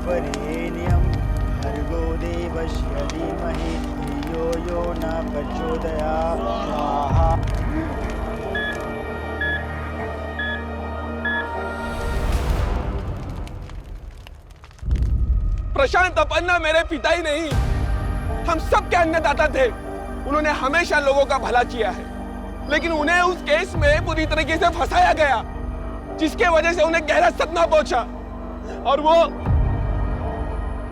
वरेण्यं भर्गो देवस्य धीमहि धियो यो न प्रचोदयात् स्वाहा। प्रशांत अपन्ना मेरे पिता ही नहीं, हम सब के अन्नदाता थे। उन्होंने हमेशा लोगों का भला किया है, लेकिन उन्हें उस केस में बुरी तरीके से फंसाया गया, जिसके वजह से उन्हें गहरा सदमा पहुंचा। और वो,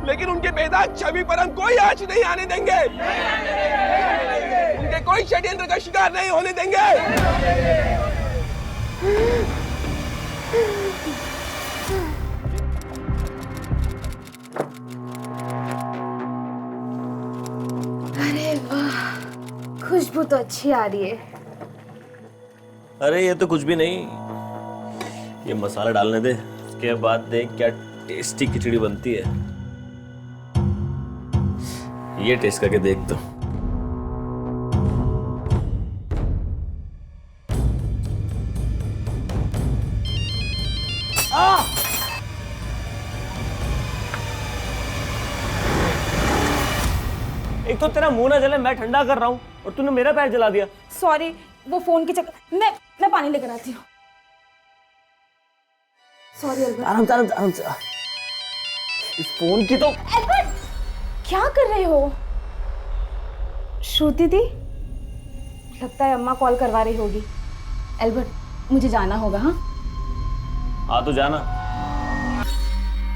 लेकिन उनके बेदाग छवि पर हम कोई आंच नहीं आने देंगे। उनके कोई षड्यंत्र का शिकार नहीं होने देंगे। अरे वाह, खुशबू तो अच्छी आ रही है। अरे ये तो कुछ भी नहीं, ये मसाला डालने दे, उसके बाद देख क्या टेस्टी खिचड़ी बनती है। ये टेस्ट करके देख तो। एक तो तेरा मुंह ना जले, मैं ठंडा कर रहा हूँ और तूने मेरा पैर जला दिया। सॉरी, वो फोन के चक्कर। मैं पानी लेकर आती हूँ। Sorry Albert. आराम से, आराम से। इस फोन की तो। अल्बर्ट, क्या कर रहे हो? श्रुति दी, लगता है अम्मा कॉल करवा रही होगी। अल्बर्ट, मुझे जाना होगा। हाँ हाँ तो जाना,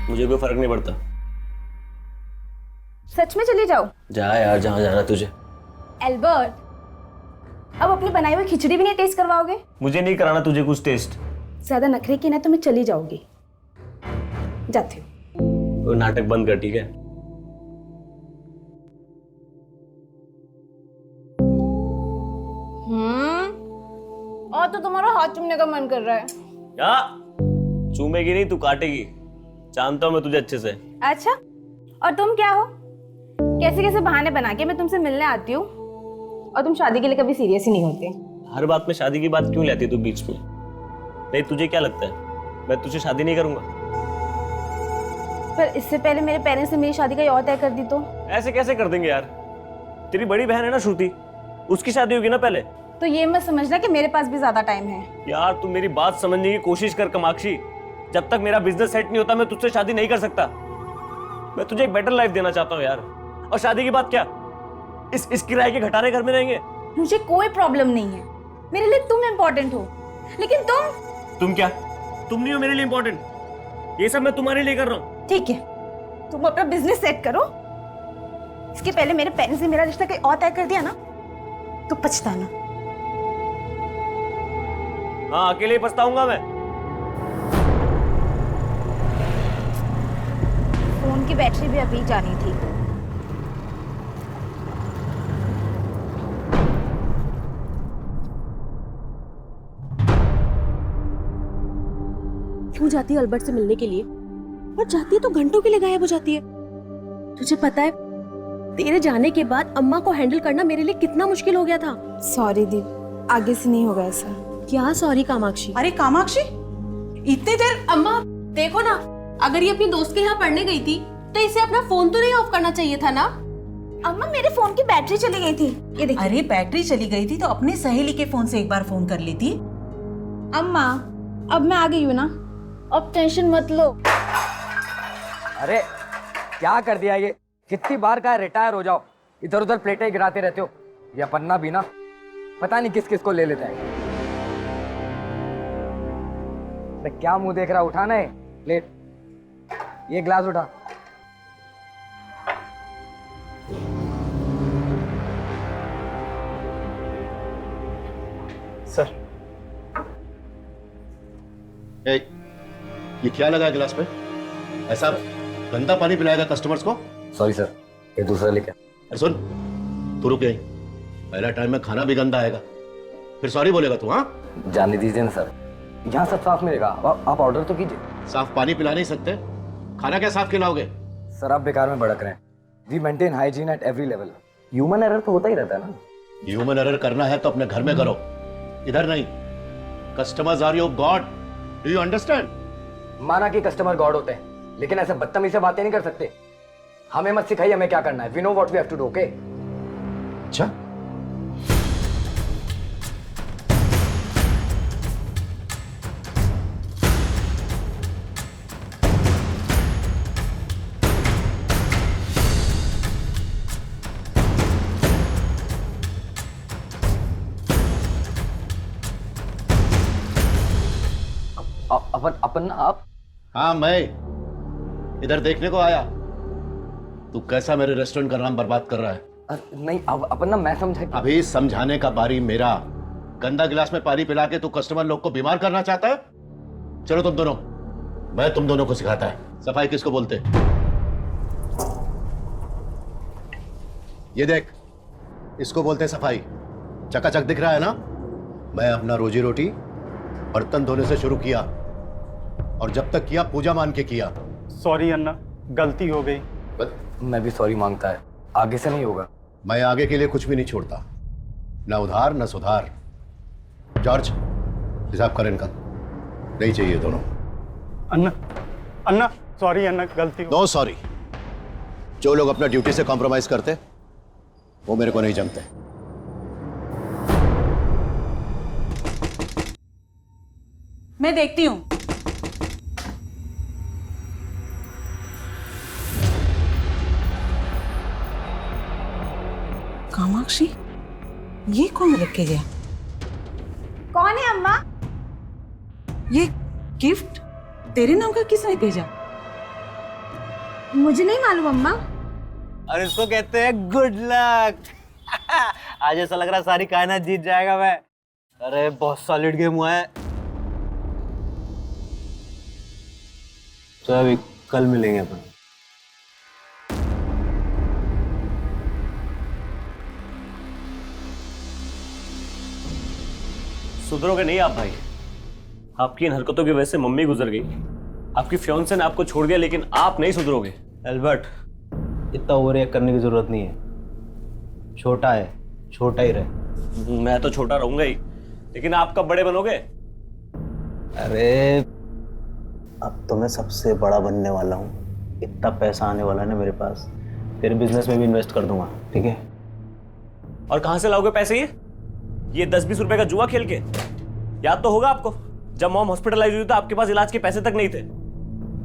मुझे कोई फर्क नहीं पड़ता। सच में चली जाओ? जा यार, जहाँ जाना तुझे। अल्बर्ट, अब अपनी बनाई हुई खिचड़ी भी नहीं टेस्ट करवाओगे? मुझे नहीं कराना तुझे कुछ टेस्ट। ज्यादा नखरे की ना तो मैं चली जाऊंगी। जाती हूँ। तो नाटक बंद कर, ठीक है? और तो तुम्हारा हाथ चूमने का मन कर रहा है। क्या? चूमेगी नहीं, तू काटेगी। जानता हूँ मैं तुझे अच्छे से। अच्छा, और तुम क्या हो? कैसे कैसे बहाने बना के मैं तुमसे मिलने आती हूँ, और तुम शादी के लिए कभी सीरियस ही नहीं होते। हर बात में शादी की बात क्यों लाती है तू बीच में? नहीं, तुझे क्या लगता है मैं तुझसे शादी नहीं करूंगा? पर इससे पहले मेरे पेरेंट्स ने मेरी शादी का और तय कर दी तो? ऐसे कैसे कर देंगे यार? तेरी बड़ी बहन है ना श्रुति, उसकी शादी होगी ना पहले। तो ये मत समझना कि मेरे पास भी ज्यादा टाइम है। यार तू मेरी बात समझने की कोशिश कर कामाक्षी। जब तक मेरा बिजनेस सेट नहीं होता मैं तुझसे शादी नहीं कर सकता। मैं तुझे एक बेटर लाइफ देना चाहता हूँ यार। और शादी की बात क्या, इस किराए के घटाने घर में रहेंगे। मुझे कोई प्रॉब्लम नहीं है, मेरे लिए तुम इम्पोर्टेंट हो, लेकिन तुम क्या? तुम नहीं हो मेरे लिए इम्पोर्टेंट। ये सब मैं तुम्हारे लिए कर रहा हूँ। ठीक है, तुम अपना बिजनेस सेट करो। इसके पहले मेरे पेरेंट्स ने मेरा रिश्ता कहीं और तय कर दिया ना तो पछताना। हाँ, अकेले ही पछताऊंगा मैं। फोन की बैटरी भी अभी जानी थी। क्यों जाती है अल्बर्ट से मिलने के लिए? और जाती है तो घंटों के लिए गायब हो जाती है। तुझे पता है तेरे जाने के बाद अम्मा को हैंडल करना मेरे लिए कितना मुश्किल हो गया था। सॉरी दीप, आगे से नहीं होगा ऐसा। क्या सॉरी कामाक्षी? अरे कामाक्षी, इतनी देर? अम्मा देखो ना, अगर ये अपनी दोस्त के यहाँ पढ़ने गई थी तो इसे अपना फोन तो नहीं ऑफ करना चाहिए था ना? अम्मा, मेरे फोन की बैटरी चली गई थी, ये देखिए। अरे बैटरी चली गई थी तो अपनी सहेली के फोन से एक बार फोन कर लेती। अम्मा, अब मैं आ गई हूँ ना, अब टेंशन मत लो। अरे क्या कर दिया ये? कितनी बार कहा रिटायर हो जाओ, इधर उधर प्लेटें गिराते रहते हो। ये पन्ना भी ना पता नहीं किस किस को ले लेता है। अरे क्या मुंह देख रहा, उठाना है प्लेट, ये ग्लास उठा। सर, ये क्या लगा है गिलास पे? ऐसा गंदा पानी पिलाएगा कस्टमर्स को? सॉरी सर, ये दूसरा लेके। अरे सुन, तू रुक यहीं। पहला टाइम में खाना भी गंदा आएगा, फिर सॉरी बोलेगा तू? हाँ, जाने दीजिए ना सर, यहाँ सब साफ मिलेगा। आप ऑर्डर तो कीजिए। साफ पानी पिला नहीं सकते, खाना क्या साफ खिलाओगे? सर आप बेकार में भड़क रहे हैं। We maintain hygiene at every level. Human error तो होता ही रहता है ना। ह्यूमन एरर करना है तो अपने घर में करो, इधर नहीं। Customers are your god, do you understand? माना कि कस्टमर गॉड होते हैं, लेकिन ऐसे बदतमीज से बातें नहीं कर सकते। हमें मत सिखाइए हमें क्या करना है। We know what we have to do, okay? अच्छा, अपन आप? हाँ मैं इधर देखने को आया। तू कैसा मेरे रेस्टोरेंट का नाम बर्बाद कर रहा है? नहीं अपन ना, मैं समझा कि... अभी समझाने का बारी मेरा। गंदा गिलास में पानी पिला के तू कस्टमर लोग को बीमार करना चाहता है? चलो तुम दोनों, मैं तुम दोनों को सिखाता है सफाई किसको बोलते। ये देख, इसको बोलते हैं सफाई। चकाचक दिख रहा है ना? मैं अपना रोजी रोटी बर्तन धोने से शुरू किया, और जब तक किया पूजा मान के किया। सॉरी अन्ना, गलती हो गई। मैं भी सॉरी मांगता है, आगे से नहीं होगा। मैं आगे के लिए कुछ भी नहीं छोड़ता, ना उधार ना सुधार। जॉर्ज, हिसाब कर इनका। नहीं चाहिए दोनों। अन्ना अन्ना सॉरी अन्ना, गलती हो। No sorry. जो लोग अपना ड्यूटी से कॉम्प्रोमाइज करते वो मेरे को नहीं जमते। मैं देखती हूँ। कामाक्षी, ये कौन रख के गया? कौन है अम्मा? ये गिफ्ट तेरे नाम का किसने भेजा? मुझे नहीं मालूम अम्मा। और इसको कहते हैं गुड लक। आज ऐसा लग रहा है सारी कायनात जीत जाएगा मैं। अरे बहुत सॉलिड गेम हुआ है। तो अभी कल मिलेंगे अपन। सुधरोगे नहीं आप भाई। आपकी इन हरकतों की वजह से मम्मी गुजर गई, आपकी फियांसे ने आपको छोड़ दिया, लेकिन आप नहीं सुधरोगे। एल्बर्ट, इतना ओवर रिएक्ट करने की जरूरत नहीं है। छोटा है, छोटा ही रहे। मैं तो छोटा रहूंगा ही, लेकिन आप कब बड़े बनोगे? अरे अब तो मैं सबसे बड़ा बनने वाला हूँ। इतना पैसा आने वाला है ना मेरे पास, तेरे बिजनेस में भी इन्वेस्ट कर दूंगा, ठीक है? और कहां से लाओगे पैसे? ये 10-20 रुपए का जुआ खेल के? याद तो होगा आपको, जब मॉम हॉस्पिटलाइज हुई तो आपके पास इलाज के पैसे तक नहीं थे,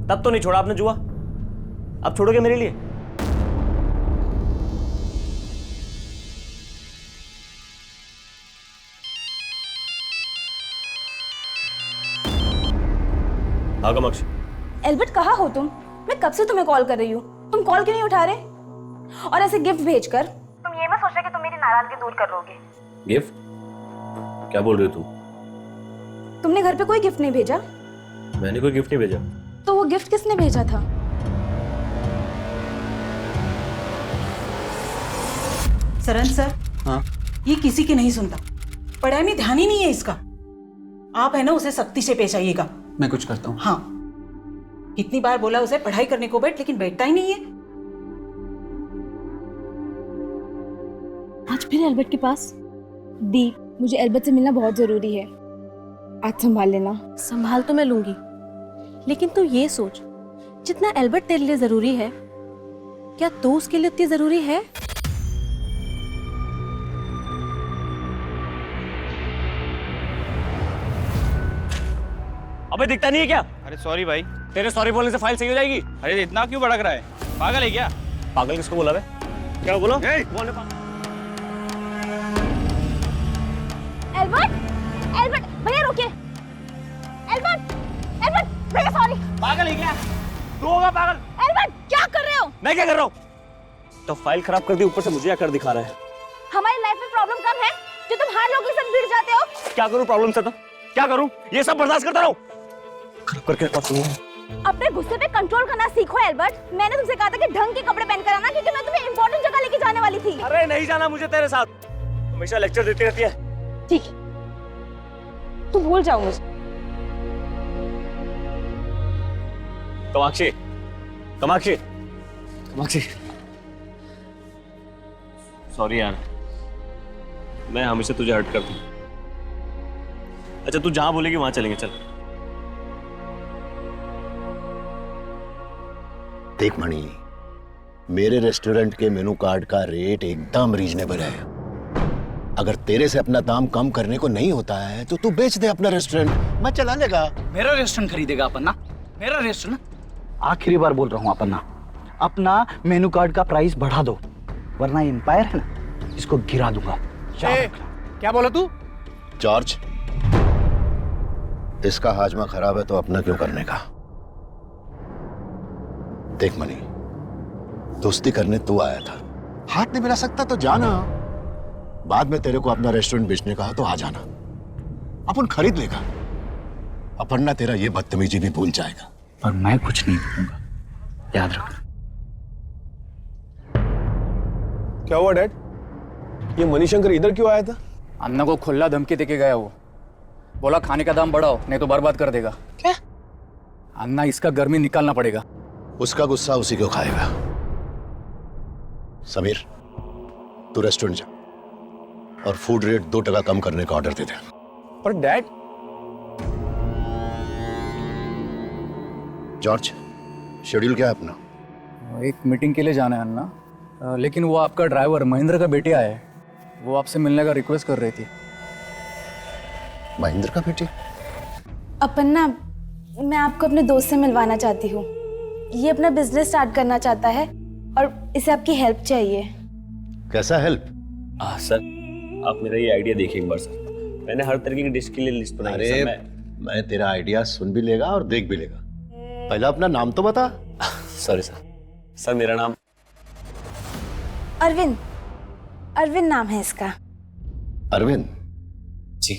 तब तो नहीं छोड़ा आपने जुआ। अब छोड़ोगे मेरे लिए? हाँ कामाक्षी। एल्बर्ट कहाँ हो तुम? मैं कब से तुम्हें कॉल कर रही हूँ, तुम कॉल क्यों नहीं उठा रहे? और ऐसे गिफ्ट भेजकर तुम ये मत सोच रहे कि तुम मेरी नाराजगी दूर कर लोगे। गिफ्ट? क्या बोल रही हो तुम? तुमने घर पे कोई गिफ्ट नहीं भेजा? मैंने कोई गिफ्ट नहीं भेजा। तो वो गिफ्ट किसने भेजा था? सरन सर, हाँ? ये किसी की नहीं सुनता, पढ़ाई में ध्यान ही नहीं है इसका। आप है ना, उसे सख्ती से पेश आइएगा। मैं कुछ करता हूँ। हाँ, कितनी बार बोला उसे पढ़ाई करने को बैठ, लेकिन बैठता ही नहीं है। आज फिर एल्बर्ट के पास? दी, मुझे एल्बर्ट से मिलना बहुत जरूरी है, आज संभाल लेना। संभाल तो मैं लूंगी, लेकिन तू ये सोच, जितना एल्बर्ट तेरे लिए जरूरी है, क्या तू उसके लिए उतनी जरूरी है? अबे दिखता नहीं है क्या? अरे सॉरी भाई। तेरे सॉरी बोलने से फाइल सही हो जाएगी? अरे इतना क्यों भड़क रहा है? पागल है क्या? पागल किसको बोला बे? क्या बोला? एल्बर्ट, एल्बर्ट भैया रोकिए। एल्बर्ट, एल्बर्ट भैया सॉरी। पागल है क्या? तू होगा पागल? एल्बर्ट क्या कर रहे हो? मैं क्या कर रहा हूँ? तो फाइल खराब कर दी, ऊपर से मुझे आकर दिखा रहा है। हमारी लाइफ में प्रॉब्लम कब है जो तुम हर लोगों के साथ भिड़ जाते हो? क्या करूँ प्रॉब्लम से? तो क्या करूँ? ये सब बर्दाश्त करता रहूं? खराब करके अपने गुस्से पे कंट्रोल करना सीखो एल्बर्ट। मैंने तुमसे कहा था कि ढंग के कपड़े पहनकर आना, क्योंकि मैं तुम्हें इंपॉर्टेंट जगह लेके जाने वाली थी। अरे नहीं जाना मुझे तेरे साथ, हमेशा लेक्चर देती रहती है। ठीक है, तू भूल जाओ मुझे। कामाक्षी, कामाक्षी, कामाक्षी, सॉरी यार, मैं हमेशा तुझे हर्ट करता हूँ। अच्छा तू जहां बोलेगी वहां चलेंगे, चल। देख मणि, मेरे रेस्टोरेंट के मेनू कार्ड का रेट एकदम रीजनेबल है। अगर तेरे से अपना दाम कम करने को नहीं होता है तो तू बेच दे अपना रेस्टोरेंट, मैं चला लेगा। मेरा रेस्टोरेंट खरीदेगा अपना? मेरा रेस्टोरेंट? आखिरी बार बोल रहा हूँ अपना मेनू कार्ड का प्राइस बढ़ा दो, वरना एम्पायर है ना, इसको गिरा दूंगा। क्या बोला तू? जॉर्ज, इसका हाजमा खराब है तो अपना क्यों करने का? देख मनी, दोस्ती करने तू आया था, हाथ नहीं मिला सकता तो जाना। बाद में तेरे को अपना रेस्टोरेंट बेचने का हो तो आ जाना, अपन खरीद लेगा। अपना तेरा ये बदतमीजी भी भूल जाएगा। पर मैं कुछ नहीं करूंगा, याद रखना। क्या हुआ डैड? ये मणिशंकर इधर क्यों आया था? अन्ना को खुला धमकी देके गया वो, बोला खाने का दाम बढ़ाओ नहीं तो बर्बाद कर देगा। क्या? अन्ना इसका गर्मी निकालना पड़ेगा। उसका गुस्सा उसी को खाएगा। समीर, तू रेस्टोरेंट जा और फूड रेट 2% कम करने का ऑर्डर दे दे। पर डैड, जॉर्ज, शेड्यूल क्या है अपना? एक मीटिंग के लिए जाना है अन्ना, लेकिन वो आपका ड्राइवर महेंद्र का बेटे आया है, वो आपसे मिलने का रिक्वेस्ट कर रही थी। महेंद्र का बेटे? अपन्ना, मैं आपको अपने दोस्त से मिलवाना चाहती हूँ। ये अपना बिजनेस स्टार्ट करना चाहता है और इसे आपकी हेल्प चाहिए। कैसा हेल्प? सर, आप मेरा ये आइडिया देखिए एक बार सर। मैंने हर तरीके की डिश के लिए लिस्ट बनाई है सर। मैं तेरा आइडिया सुन भी लेगा और देख भी लेगा। पहले अपना नाम तो बता। Sorry sir. सर, मेरा नाम अरविंद, अरविंद नाम है इसका। अरविंद जी।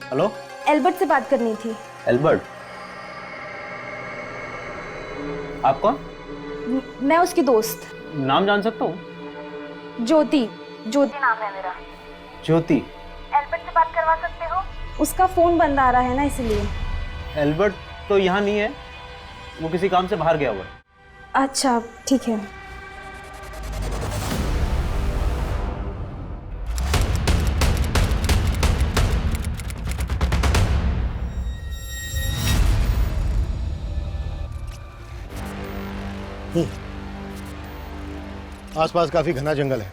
हेलो, एल्बर्ट से बात करनी थी। एल्बर्ट? आप कौन? मैं उसकी दोस्त। नाम जान सकता हूँ? ज्योति, ज्योति नाम है मेरा। ज्योति? एल्बर्ट से बात करवा सकते हो? उसका फोन बंद आ रहा है ना, इसलिए। एल्बर्ट तो यहाँ नहीं है, वो किसी काम से बाहर गया हुआ है। अच्छा, ठीक है। आसपास काफी घना जंगल है।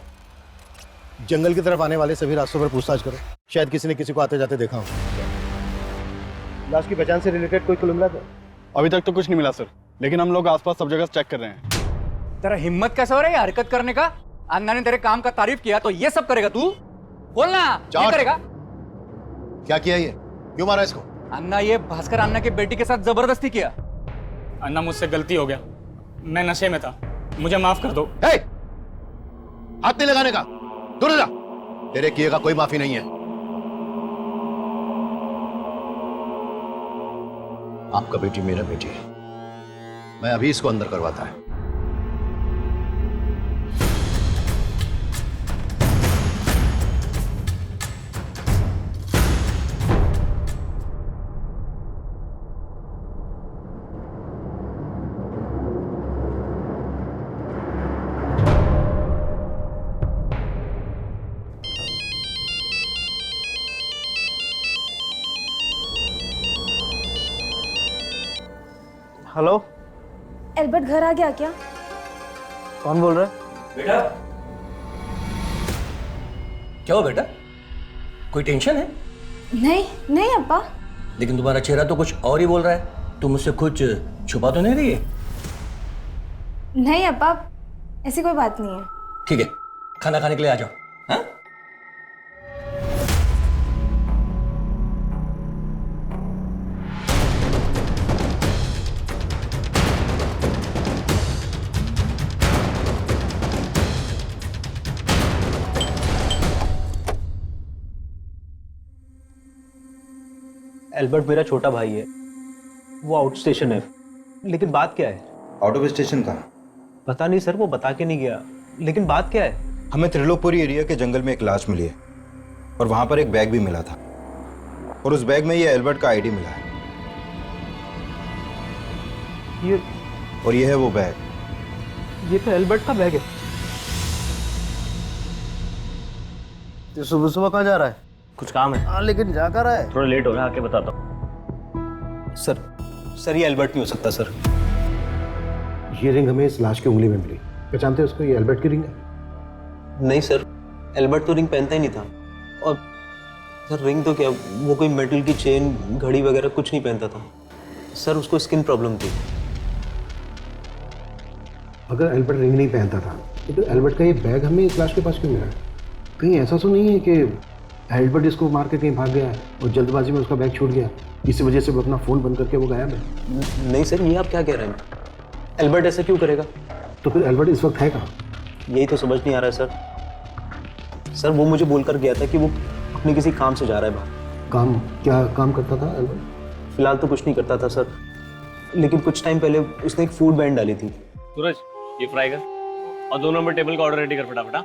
जंगल की तरफ आने वाले सभी रास्तों पर पूछताछ करो, शायद किसी ने किसी को आते जाते देखा हो। लाश की पहचान से रिलेटेड कोई क्लू मिला था? अभी तक तो कुछ नहीं मिला सर, लेकिन हम लोग आसपास सब जगह चेक कर रहे हैं। तेरा हिम्मत कैसे हो रहा है ये हरकत करने का? अन्ना ने तेरे काम का तारीफ किया तो ये सब करेगा तू? बोलना, ये करेगा? क्या किया ये? क्यों मारा इसको? अन्ना, ये भास्कर अन्ना की बेटी के साथ जबरदस्ती किया। अन्ना, मुझसे गलती हो गया, मैं नशे में था, मुझे माफ कर दो। हाथ नहीं लगाने का, दूर जा। तेरे किए का कोई माफी नहीं है। आपका बेटी मेरा बेटी है, मैं अभी इसको अंदर करवाता है। हेलो, एल्बर्ट घर आ गया क्या? कौन बोल रहा है? बेटा, क्या हो बेटा? कोई टेंशन है? नहीं नहीं अब्बा। लेकिन तुम्हारा चेहरा तो कुछ और ही बोल रहा है। तुम मुझसे कुछ छुपा तो नहीं रही है? नहीं अब्बा, ऐसी कोई बात नहीं है। ठीक है, खाना खाने के लिए आ जाओ। हाँ? एल्बर्ट मेरा छोटा भाई है, वो आउट स्टेशन है। लेकिन बात क्या है? आउट ऑफ स्टेशन कहाँ? पता नहीं सर, वो बता के नहीं गया। लेकिन बात क्या है? हमें त्रिलोकपुरी एरिया के जंगल में एक लाश मिली है और वहां पर एक बैग भी मिला था और उस बैग में ये एल्बर्ट का आईडी मिला है। ये है वो बैग। ये तो एल्बर्ट का बैग है। ये सुबह सुबह कहाँ जा रहा है? कुछ काम है। हाँ लेकिन जा कर रहा है? थोड़ा लेट हो गया, आके बताता हूँ। सर ये एल्बर्ट नहीं हो सकता सर। ये रिंग हमें इस लाश की उंगली में मिली, पहचानते हैं उसको? ये एल्बर्ट की रिंग है। नहीं सर, एल्बर्ट तो रिंग पहनता ही नहीं था। और सर रिंग तो क्या, वो कोई मेटल की चेन घड़ी वगैरह कुछ नहीं पहनता था सर। उसको स्किन प्रॉब्लम थी। अगर एल्बर्ट रिंग नहीं पहनता था तो एल्बर्ट का ये बैग हमें इस लाश के पास क्यों मिला? कहीं ऐसा तो नहीं है कि एल्बर्ट इसको मार के कहीं भाग गया और जल्दबाजी में उसका बैग छूट गया, इसी वजह से वो अपना फ़ोन बंद करके वो गायब है? नहीं सर, ये आप क्या कह रहे हैं? एल्बर्ट ऐसा क्यों करेगा? तो फिर एल्बर्ट इस वक्त है कहाँ? यही तो समझ नहीं आ रहा है सर। सर वो मुझे बोलकर गया था कि वो अपने किसी काम से जा रहा है बाहर। काम? क्या काम करता था एल्बर्ट? फिलहाल तो कुछ नहीं करता था सर, लेकिन कुछ टाइम पहले उसने एक फूड बैंड डाली थी। सूरज ये फ्राई कर और 2 नंबर टेबल का ऑर्डर रेडी कर फटाफट।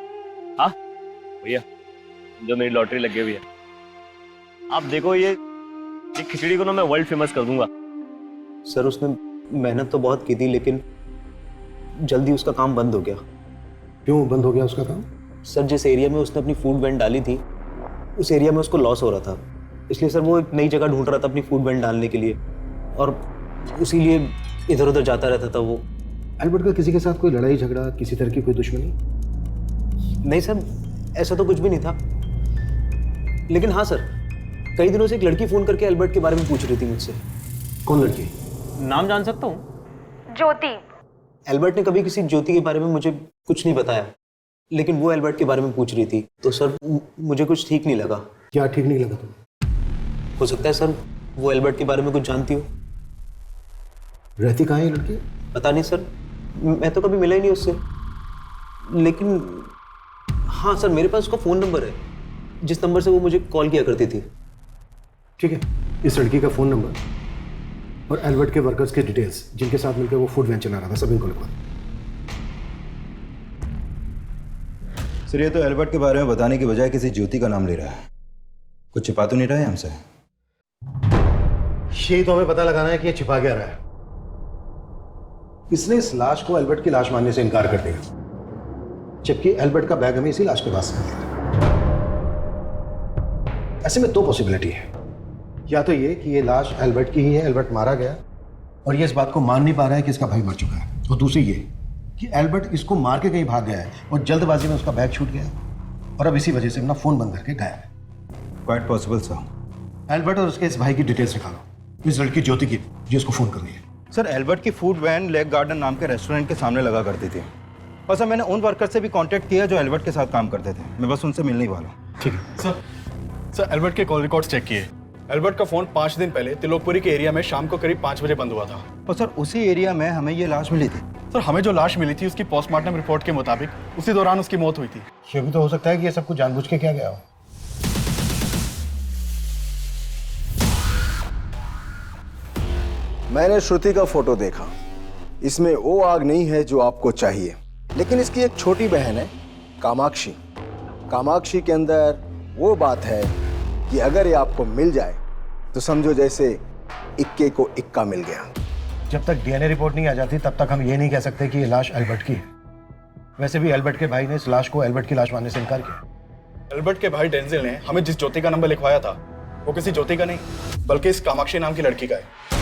हाँ भैया, जो मेरी लॉटरी लगी हुई है, आप देखो ये खिचड़ी को ना मैं वर्ल्ड फेमस कर दूंगा। सर उसने मेहनत तो बहुत की थी, लेकिन जल्दी उसका काम बंद हो गया। क्यों बंद हो गया उसका काम? सर जिस एरिया में उसने अपनी फूड वैन डाली थी, उस एरिया में उसको लॉस हो रहा था, इसलिए सर वो एक नई जगह ढूंढ रहा था अपनी फूड वैन डालने के लिए, और इसीलिए इधर उधर जाता रहता था वो। एल्बर्ट का किसी के साथ कोई लड़ाई झगड़ा, किसी तरह की कोई दुश्मनी? नहीं सर, ऐसा तो कुछ भी नहीं था। लेकिन हाँ सर, कई दिनों से एक लड़की फोन करके एल्बर्ट के बारे में पूछ रही थी मुझसे। कौन लड़की? नाम जान सकता हूँ? ज्योति। एल्बर्ट ने कभी किसी ज्योति के बारे में मुझे कुछ नहीं बताया, लेकिन वो एल्बर्ट के बारे में पूछ रही थी, तो सर मुझे कुछ ठीक नहीं लगा। क्या ठीक नहीं लगा तुम्हें? हो सकता है सर वो एल्बर्ट के बारे में कुछ जानती हो। रहती कहाँ है लड़की? पता नहीं सर, मैं तो कभी मिला ही नहीं उससे। लेकिन हाँ सर, मेरे पास उसका फ़ोन नंबर है, जिस नंबर से वो मुझे कॉल किया करती थी। ठीक है, इस लड़की का फ़ोन नंबर और एल्बर्ट के वर्कर्स के डिटेल्स, जिनके साथ मिलकर वो फूड वैन चला रहा था, सब इनको लिखवा। सर ये तो एल्बर्ट के बारे में बताने की बजाय किसी ज्योति का नाम ले रहा है। कुछ छिपा तो नहीं रहा है हमसे? यही तो हमें पता लगाना है कि ये छिपा क्या रहा है। इसने इस लाश को एल्बर्ट की लाश मानने से इनकार कर दिया, जबकि एल्बर्ट का बैग हमें इसी लाश के पास से मिला। ऐसे में 2 पॉसिबिलिटी है, या तो ये कि ये लाश एल्बर्ट की ही है, एल्बर्ट मारा गया और ये इस बात को मान नहीं पा रहा है कि इसका भाई मर चुका है, और दूसरी ये कि एल्बर्ट इसको मार के कहीं भाग गया है और जल्दबाजी में उसका बैग छूट गया और अब इसी वजह से अपना फ़ोन बंद करके गायब है। Quite possible sir. एल्बर्ट और उसके इस भाई की डिटेल्स निकालो, इस लड़की ज्योति की, जिसको फ़ोन कर रही है। सर एल्बर्ट की फूड वैन लेक गार्डन नाम के रेस्टोरेंट के सामने लगा करती थी, और सर मैंने उन वर्कर से भी कांटेक्ट किया जो एल्बर्ट के साथ काम करते थे। मैं बस उनसे मिलने ही वाला हूँ। ठीक है सर एल्बर्ट के कॉल रिकॉर्ड्स चेक किए। एल्बर्ट का फ़ोन 5 दिन पहले तिलोकपुरी के एरिया में शाम को करीब 5 बजे बंद हुआ था। और सर उसी एरिया में हमें ये लाश मिली थी। सर हमें जो लाश मिली थी उसकी पोस्टमार्टम रिपोर्ट के मुताबिक उसी दौरान उसकी मौत हुई थी। ये भी तो हो सकता है कि ये सब कुछ जानबूझ के किया गया हो। मैंने श्रुति का फोटो देखा, इसमें वो आग नहीं है जो आपको चाहिए, लेकिन इसकी एक छोटी बहन है कामाक्षी। कामाक्षी के अंदर वो बात है कि अगर ये आपको मिल जाए तो समझो जैसे इक्के को इक्का मिल गया। जब तक डीएनए रिपोर्ट नहीं आ जाती तब तक हम ये नहीं कह सकते कि ये लाश एल्बर्ट की है। वैसे भी एल्बर्ट के भाई ने इस लाश को एल्बर्ट की लाश मानने से इनकार किया। एल्बर्ट के भाई डेंजिल ने हमें जिस ज्योति का नंबर लिखवाया था वो किसी ज्योति का नहीं, बल्कि इस कामाक्षी नाम की लड़की का है।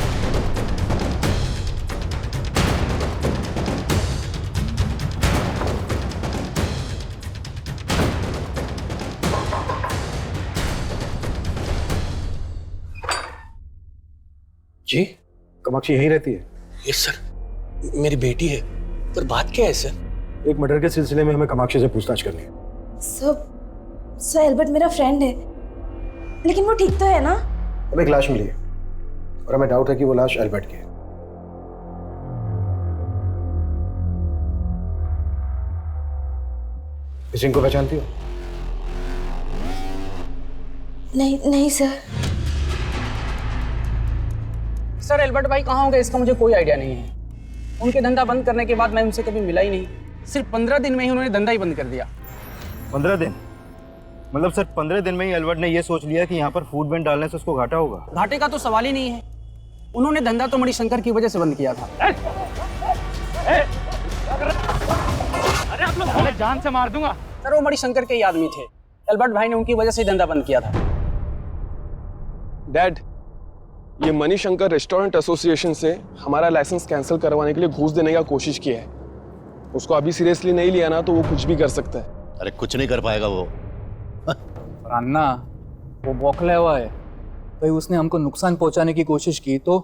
जी, कामाक्षी यहीं रहती है? यस सर, मेरी बेटी है, पर बात क्या है सर? एक मर्डर के सिलसिले में हमें कामाक्षी से पूछताछ करनी है। सर एल्बर्ट मेरा फ्रेंड है, लेकिन वो ठीक तो है ना? हमें एक लाश मिली है और हमें डाउट है कि वो लाश एल्बर्ट की है। इस इनको पहचानती हो? नहीं सर। सर एल्बर्ट भाई कहाँ होंगे इसका मुझे कोई आइडिया नहीं है। उनके धंधा बंद करने के बाद मैं उनसे कभी मिला ही नहीं। सिर्फ 15 दिन में ही उन्होंने धंधा ही बंद कर दिया। 15 दिन? मतलब सर 15 दिन में ही एल्बर्ट ने ये सोच लिया कि यहाँ पर फूड वैन डालने से उसको घाटा होगा? घाटे का तो सवाल ही नहीं है। उन्होंने धंधा तो मणिशंकर की वजह से बंद किया था। अरे आप लोग जान से मार दूंगा। सर वो मणिशंकर के ही आदमी थे। एल्बर्ट भाई ने उनकी वजह से ही धंधा बंद किया था। डैड, ये मणिशंकर रेस्टोरेंट एसोसिएशन से हमारा लाइसेंस कैंसिल करवाने के लिए घूस देने का कोशिश किया है। उसको अभी सीरियसली नहीं लिया ना तो वो कुछ भी कर सकता है। अरे कुछ नहीं कर पाएगा वो। और अन्ना, वो बौखला हुआ है, कहीं उसने हमको नुकसान पहुंचाने की कोशिश की तो?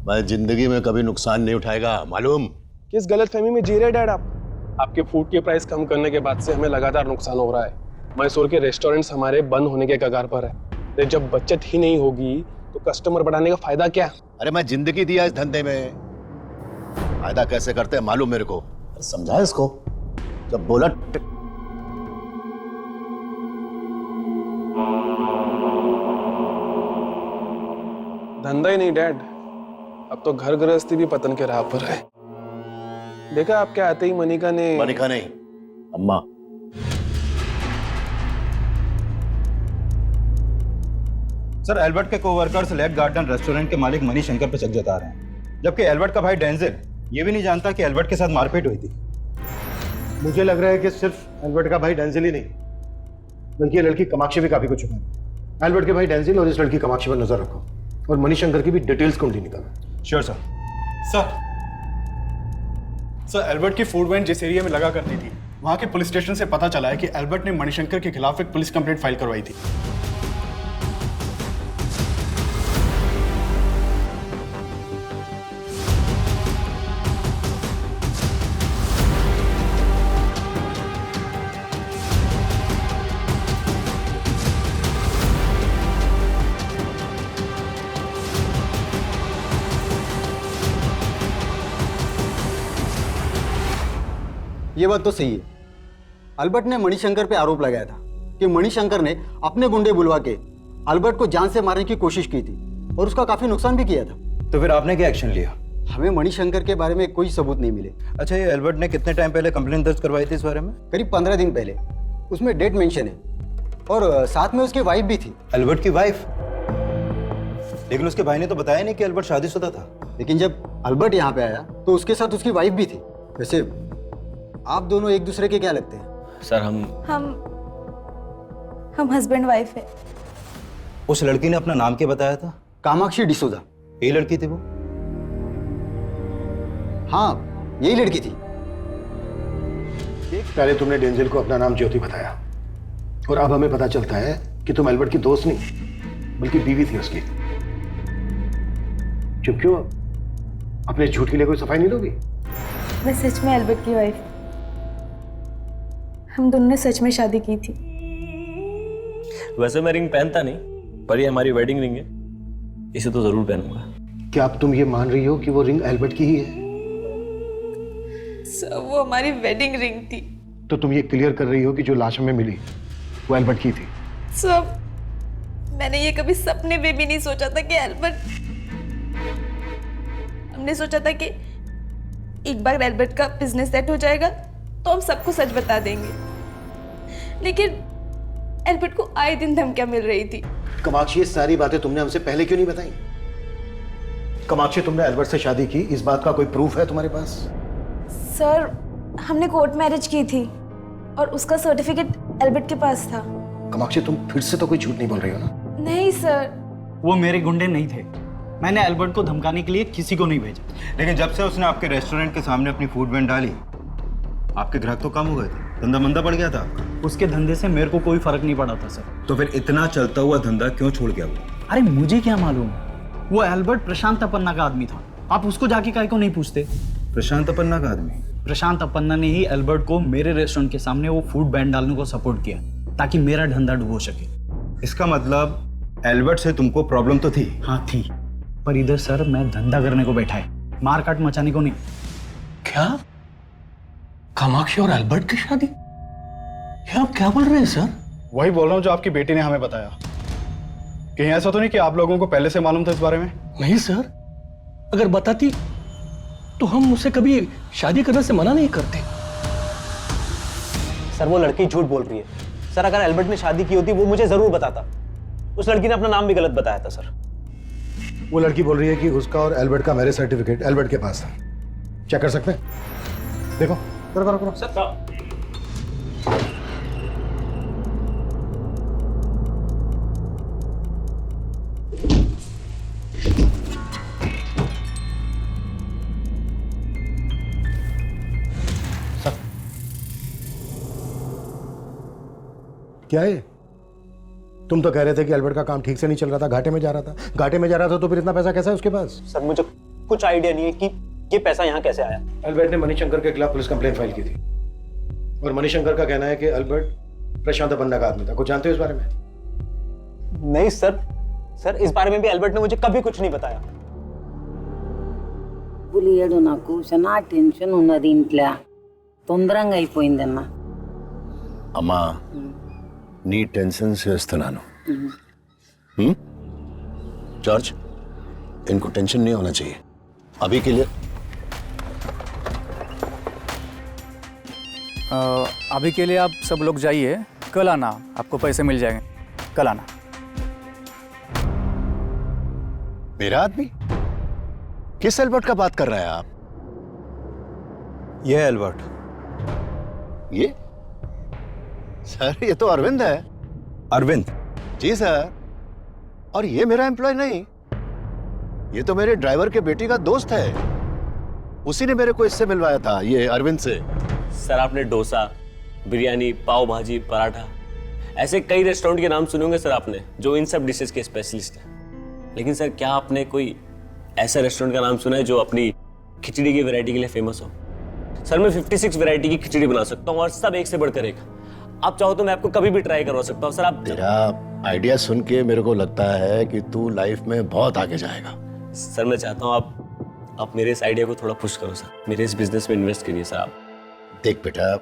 मैं जिंदगी में कभी नुकसान नहीं उठाएगा, मालूम? किस गलतफहमी में जी रहे डैड आप? आपके फूड के प्राइस कम करने के बाद से हमें लगातार नुकसान हो रहा है। मैसूर के रेस्टोरेंट्स हमारे बंद होने के कगार पर है। जब बचत ही नहीं होगी तो कस्टमर बढ़ाने का फायदा क्या? अरे मैं जिंदगी दिया इस धंधे में, फायदा कैसे करते हैं मालूम मेरे को। समझा इसको, जब बोला धंधा ही नहीं डैड, अब तो घर गृहस्थी भी पतन के राह पर है। देखा आपके आते ही मनिका नहीं, अम्मा। सर, एल्बर्ट के कोवर्कर्स लेक गार्डन रेस्टोरेंट के मालिक मणिशंकर पर शक जता रहे हैं, जबकि एल्बर्ट का भाई डेंजिल ये भी नहीं जानता कि एल्बर्ट के साथ मारपीट हुई थी। मुझे लग रहा है कि सिर्फ एल्बर्ट का भाई डेंजिल ही नहीं, बल्कि ये लड़की कामाक्षी भी काफी कुछ छुपा है। एल्बर्ट के भाई डेंजिल और इस लड़की कामाक्षी पर नजर रखो और मणिशंकर की भी डिटेल्स ढूंढी निकालो। Sure sir. सर, एल्बर्ट की फूड वैन जिस एरिया में लगा करती थी, वहां के पुलिस स्टेशन से पता चला है कि एल्बर्ट ने मणिशंकर के खिलाफ एक पुलिस कंप्लेंट फाइल करवाई थी। ये बात तो सही है। अल्बर्ट ने मणिशंकर पे आरोप लगाया था कि मणिशंकर ने अपने गुंडे बुलवा के अल्बर्ट को जान से मारने की कोशिश की थी और उसका काफी नुकसान भी किया था। तो फिर आपने क्या एक्शन लिया? हमें मणिशंकर के बारे में कोई सबूत नहीं मिले। अच्छा, ये एल्बर्ट ने कितने टाइम पहले कंप्लेंट दर्ज करवाई थी इस बारे में? करीब 15 दिन पहले। उसमें डेट मेंशन है और साथ में उसकी वाइफ भी थी। एल्बर्ट की वाइफ? लेकिन उसके भाई ने तो बताया नहीं कि एल्बर्ट शादीशुदा था। लेकिन जब अल्बर्ट यहाँ पे आया तो उसके साथ उसकी वाइफ भी थी। वैसे आप दोनों एक दूसरे के क्या लगते हैं? सर, हम हस्बैंड वाइफ है। उस लड़की ने अपना नाम क्या बताया था? कामाक्षी डिसोजा। यही लड़की थी वो? हाँ, यही लड़की थी। पहले तुमने डेंजिल को अपना नाम ज्योति बताया और अब हमें पता चलता है कि तुम एल्बर्ट की दोस्त नहीं बल्कि बीवी थी उसकी। चुप क्यों? अपने झूठ के लिए कोई सफाई नहीं दोगी? मैं सच में एल्बर्ट की वाइफ। हम दोनों ने सच में शादी की थी। वैसे मैं रिंग पहनता नहीं, पर ये हमारी वेडिंग रिंग है, इसे तो जरूर पहनूंगा। क्या अब तुम ये मान रही हो कि वो रिंग एल्बर्ट की ही है? सर, वो हमारी वेडिंग रिंग थी। तो तुम ये क्लियर कर रही हो कि जो लाश हमें मिली वो एल्बर्ट की थी? सर, मैंने ये कभी सपने में भी नहीं सोचा था कि एल्बर्ट। हमने सोचा था कि एक बार एल्बर्ट का बिजनेस सेट हो जाएगा तो हम सबको सच बता देंगे, लेकिन एल्बर्ट को आए दिन धमकियां मिल रही थी। कामाक्षी, ये सारी बातें तुमने हमसे पहले क्यों नहीं बताई? कामाक्षी, तुमने एल्बर्ट से शादी की, इस बात का कोई प्रूफ है तुम्हारे पास? सर, हमने कोर्ट मैरिज की थी और उसका सर्टिफिकेट एल्बर्ट के पास था। कामाक्षी, तुम फिर से तो कोई झूठ नहीं बोल रही हो ना? नहीं सर। वो मेरे गुंडे नहीं थे। मैंने एल्बर्ट को धमकाने के लिए किसी को नहीं भेजा। लेकिन जब से उसने आपके रेस्टोरेंट के सामने अपनी फूड वैन डाली, आपके ग्राहक तो कम हो गए थे, धंधा मंदा पड़ गया था। उसके धंधे से मेरे को कोई फर्क नहीं पड़ा था सर। तो फिर इतना चलता हुआ धंधा क्यों छोड़ गया वो? अरे मुझे क्या मालूम, वो एल्बर्ट प्रशांत अपन्ना का आदमी था। आप उसको जाके काहे को नहीं पूछते? प्रशांत अपन्ना का आदमी? प्रशांत अपन्ना ने ही एल्बर्ट को मेरे रेस्टोरेंट के सामने वो फूड बैन डालने को सपोर्ट किया ताकि मेरा धंधा डूबो सके। इसका मतलब एल्बर्ट से तुमको प्रॉब्लम तो थी? हाँ थी, पर इधर सर मैं धंधा करने को बैठा है, मार काट मचाने को नहीं। क्या? कामाक्षी और एल्बर्ट की शादी? ये आप क्या बोल रहे हैं सर? वही बोल रहा हूँ जो आपकी बेटी ने हमें बताया। कहीं ऐसा तो नहीं कि आप लोगों को पहले से मालूम था इस बारे में? नहीं सर, अगर बताती तो हम उसे कभी शादी करने से मना नहीं करते। सर, वो लड़की झूठ बोल रही है। सर, अगर एल्बर्ट ने शादी की होती वो मुझे जरूर बताता। उस लड़की ने अपना नाम भी गलत बताया था सर। वो लड़की बोल रही है कि उसका और एल्बर्ट का मैरिज सर्टिफिकेट एल्बर्ट के पास है। चेक कर सकते हैं? देखो, करो करो करो। सर, क्या है? तुम तो कह रहे थे कि एल्बर्ट का काम ठीक से नहीं चल रहा था, घाटे में जा रहा था। घाटे में जा रहा था तो फिर इतना पैसा कैसा है उसके पास? सर मुझे कुछ आइडिया नहीं है कि ये पैसा यहाँ कैसे आया। एल्बर्ट ने मणिशंकर के खिलाफ पुलिस कंप्लेंट फाइल की थी और मणिशंकर का कहना है कि एल्बर्ट प्रशांत अपन्ना का आदमी था। कुछ जानते हो इस बारे में? नहीं सर, इस बारे में भी एल्बर्ट ने मुझे कभी कुछ नहीं बताया। పులియడు నాకు చాలా టెన్షన్ ఉన్నది ఇంట్లో తొందరగా అయిపోయిందన్నా అమ్మా నీ టెన్షన్ చేస్తున్నాను जॉर्ज इनको टेंशन नहीं होना चाहिए अभी के लिए। अभी के लिए आप सब लोग जाइए, कल आना, आपको पैसे मिल जाएंगे, कल आना। मेरा आदमी? किस एल्बर्ट का बात कर रहे हैं आप? ये एल्बर्ट। ये सर ये तो अरविंद है। अरविंद? जी सर। और ये मेरा एम्प्लॉय नहीं, ये तो मेरे ड्राइवर के बेटी का दोस्त है। उसी ने मेरे को इससे मिलवाया था, ये अरविंद से। सर आपने डोसा, बिरयानी, पाव भाजी, पराठा, ऐसे कई रेस्टोरेंट के नाम सुने होंगे सर आपने, जो इन सब डिशेस के स्पेशलिस्ट हैं। लेकिन सर क्या आपने कोई ऐसा रेस्टोरेंट का नाम सुना है जो अपनी खिचड़ी की वैरायटी के लिए फेमस हो? सर मैं 56 वैरायटी की खिचड़ी बना सकता हूँ और सब एक से बढ़कर एक। आप चाहो तो मैं आपको कभी भी ट्राई करवा सकता हूँ सर। आप तेरा आइडिया सुन के मेरे को लगता है कि तू लाइफ में बहुत आगे जाएगा। सर मैं चाहता हूँ आप मेरे इस आइडिया को थोड़ा पुश करो सर, मेरे इस बिजनेस में इन्वेस्ट करिए सर आप। देख बेटा,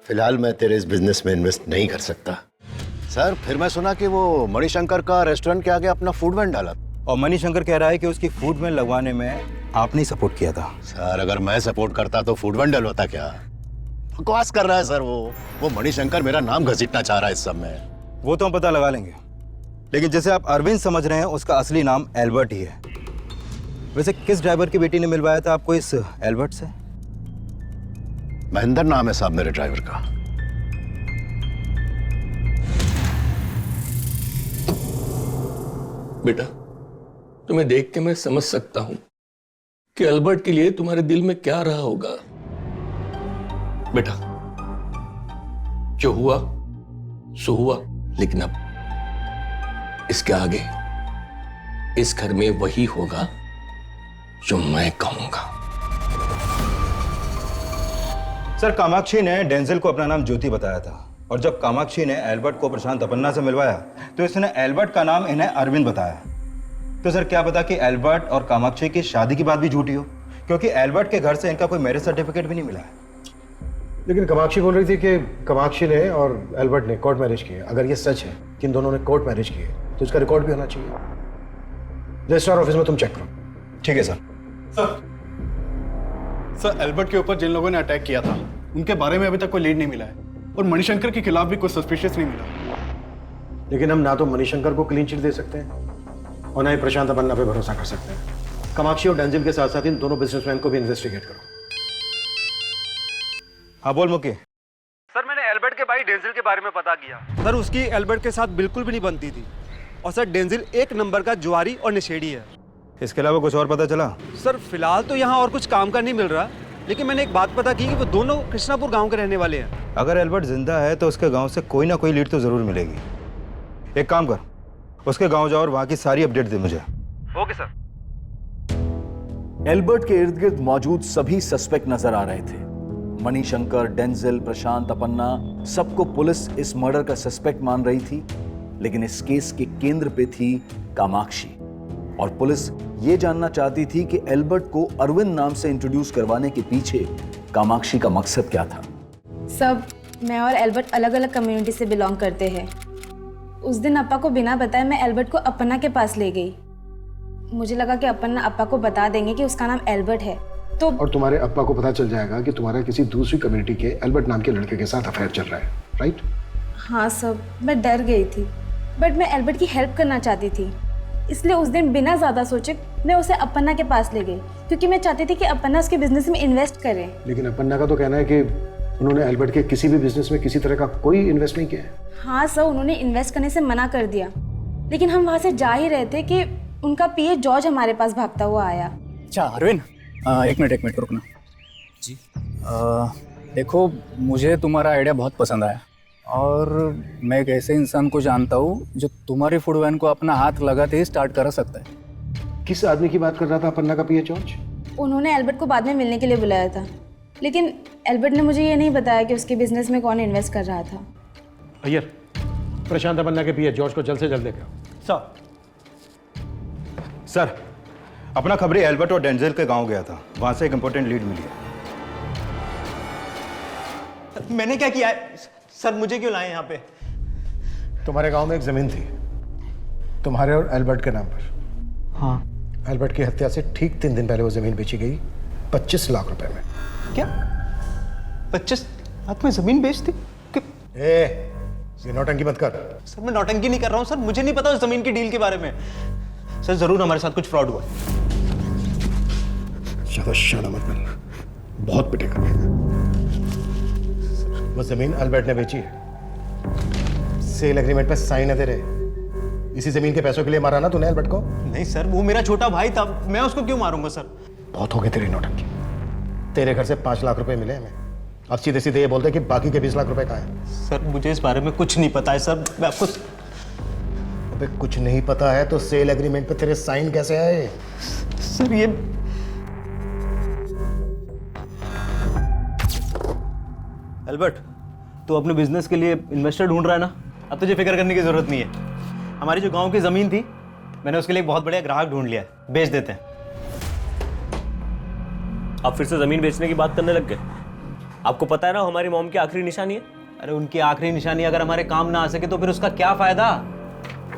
फिलहाल मैं तेरे इस बिजनेस में इन्वेस्ट नहीं कर सकता। सर फिर मैं सुना कि वो मणिशंकर का रेस्टोरेंट के आगे अपना फूड वैन डाला और मणिशंकर कह रहा है कि उसकी फूड वैन लगवाने में आपने सपोर्ट किया था। सर अगर मैं सपोर्ट करता तो फूड वैन डलवाता क्या? बकवास कर रहा है सर। वो मणिशंकर मेरा नाम घसीटना चाह रहा है इस सब में। वो तो हम पता लगा लेंगे, लेकिन जैसे आप अरविंद समझ रहे हैं उसका असली नाम एल्बर्ट ही है। वैसे किस ड्राइवर की बेटी ने मिलवाया था आपको इस एल्बर्ट से? महेंद्र नाम है साहब मेरे ड्राइवर का। बेटा तुम्हें देख के मैं समझ सकता हूं कि अल्बर्ट के लिए तुम्हारे दिल में क्या रहा होगा। बेटा जो हुआ सो हुआ, लेकिन अब इसके आगे इस घर में वही होगा जो मैं कहूंगा। सर कामाक्षी ने डेंजल को अपना नाम ज्योति बताया था और जब कामाक्षी ने एल्बर्ट को प्रशांत अपन्ना से मिलवाया तो इसने एल्बर्ट का नाम इन्हें अरविंद बताया। तो सर क्या पता कि एल्बर्ट और कामाक्षी की शादी की बात भी झूठी हो, क्योंकि एल्बर्ट के घर से इनका कोई मैरिज सर्टिफिकेट भी नहीं मिला है। लेकिन कामाक्षी बोल रही थी कि कामाक्षी ने और एल्बर्ट ने कोर्ट मैरिज किए। अगर ये सच है कि इन दोनों ने कोर्ट मैरिज किए तो इसका रिकॉर्ड भी होना चाहिए। रजिस्ट्रार ऑफिस में तुम चेक करो। ठीक है सर। सर एल्बर्ट के ऊपर जिन लोगों ने अटैक किया था उनके बारे में अभी तक कोई लीड नहीं मिला है और मणिशंकर के खिलाफ भी कोई सस्पिशियस नहीं मिला। लेकिन हम ना तो मणिशंकर को क्लीन चिट दे सकते हैं और ना ही प्रशांत अपन्ना पे भरोसा कर सकते हैं। कामाक्षी और डेंजिल के साथ साथ इन दोनों बिजनेसमैन को भी इन्वेस्टिगेट करो। हाँ बोल मुके। सर मैंने एल्बर्ट के भाई डेंजिल के बारे में पता किया। सर उसकी एल्बर्ट के साथ बिल्कुल भी नहीं बनती थी और सर डेंजिल एक नंबर का जुआरी और नशेड़ी है। इसके अलावा कुछ और पता चला? सर फिलहाल तो यहाँ और कुछ काम का नहीं मिल रहा, लेकिन मैंने एक बात पता की कि वो दोनों कृष्णापुर गांव के रहने वाले हैं। अगर एल्बर्ट जिंदा है तो उसके गांव से कोई ना कोई लीड तो जरूर मिलेगी। एक काम कर, उसके गांव जाओ और वहां की सारी अपडेट दे मुझे। Okay sir. एल्बर्ट के इर्द गिर्द मौजूद सभी सस्पेक्ट नजर आ रहे थे। मणिशंकर, डेंजिल, प्रशांत अपन्ना, सबको पुलिस इस मर्डर का सस्पेक्ट मान रही थी। लेकिन इस केस के केंद्र पे थी कामाक्षी और पुलिस ये जानना चाहती थी कि एल्बर्ट को अरविंद नाम से इंट्रोड्यूस करवाने के पीछे कामाक्षी का मकसद क्या था। सब मैं और एल्बर्ट अलग अलग कम्युनिटी से बिलोंग करते हैं। उस दिन अप्पा को बिना बताए मैं एल्बर्ट को अपन्ना के पास ले गई। मुझे लगा कि अपन्ना अप्पा को बता देंगे कि उसका नाम एल्बर्ट है तो और तुम्हारे अप्पा को पता चल जाएगा कि तुम्हारा किसी दूसरी कम्युनिटी के एल्बर्ट नाम के लड़के के साथ अफेयर चल रहा है, राइट? हाँ सब, मैं डर गई थी बट मैं एल्बर्ट की हेल्प करना चाहती थी, इसलिए उस दिन बिना ज़्यादा सोचे मैं उसे अपन्ना के पास ले गई क्योंकि मैं चाहती थी कि अपन्ना उसके बिजनेस में इन्वेस्ट करे। लेकिन अपन्ना का तो कहना है कि उन्होंने एल्बर्ट के किसी भी बिजनेस में किसी तरह का कोई इन्वेस्ट नहीं किया है। हाँ सर, उन्होंने इन्वेस्ट करने से मना कर दिया, लेकिन हम वहाँ से जा ही रहे थे कि उनका पीए जॉर्ज हमारे पास भागता हुआ आया। अच्छा अरविंद, एक मिनट रुकना जी। देखो मुझे तुम्हारा आइडिया बहुत पसंद आया और मैं एक ऐसे इंसान को जानता हूँ जो तुम्हारी फूड वैन को अपना हाथ लगाते ही स्टार्ट कर सकता है। किस आदमी की बात कर रहा था अपर्णा का पीए जॉर्ज? उन्होंने एल्बर्ट को बाद में मिलने के लिए बुलाया था, लेकिन एल्बर्ट ने मुझे ये नहीं बताया कि उसके बिजनेस में कौन इन्वेस्ट कर रहा था। अय्यर, प्रशांत अपर्णा के पीए जॉर्ज को जल्द से जल्द लेकर आओ। सर, अपना खबरी एल्बर्ट और डेंजल के गांव गया था, वहां से एक इंपॉर्टेंट लीड मिली है। मैंने क्या किया है सर? मुझे क्यों लाए यहाँ पे? तुम्हारे गांव में एक जमीन थी तुम्हारे और एल्बर्ट के नाम पर। हाँ। एल्बर्ट की हत्या से ठीक 3 दिन पहले वो जमीन बेची गई 25 लाख रुपए में। क्या 25 लाख में जमीन बेच दी? ये नौटंकी मत कर। सर मैं नौटंकी नहीं कर रहा हूँ सर, मुझे नहीं पता उस जमीन की डील के बारे में। सर जरूर हमारे साथ कुछ फ्रॉड हुआ। ज्यादा शाना मत बन, बहुत पिटेगा। वो जमीन अल्बर्ट ने बेची है, सेल एग्रीमेंट पे साइन है तेरे। इसी जमीन के पैसों के लिए मारा ना तूने अल्बर्ट को? नहीं सर, वो मेरा छोटा भाई था, मैं उसको क्यों मारूंगा सर? बहुत हो गई तेरी नौटंकी। तेरे घर से 5 लाख रुपए मिले हमें, अब सीधे सीधे ये बोलते कि बाकी के 20 लाख रुपए कहाँ हैं? सर मुझे इस बारे में कुछ नहीं पता है सर, मैं आपको। अबे कुछ नहीं पता है तो सेल एग्रीमेंट पे तेरे साइन कैसे आए? सर ये एल्बर्ट, तू अपने बिजनेस के लिए इन्वेस्टर ढूंढ रहा है ना? अब तुझे फिक्र करने की जरूरत नहीं है। हमारी जो गांव की जमीन थी, मैंने उसके लिए एक बहुत बढ़िया ग्राहक ढूंढ लिया है, बेच देते हैं। आप फिर से जमीन बेचने की बात करने लग गए? आपको पता है ना हमारी मॉम की आखिरी निशानी है। अरे उनकी आखिरी निशानी अगर हमारे काम ना आ सके तो फिर उसका क्या फायदा?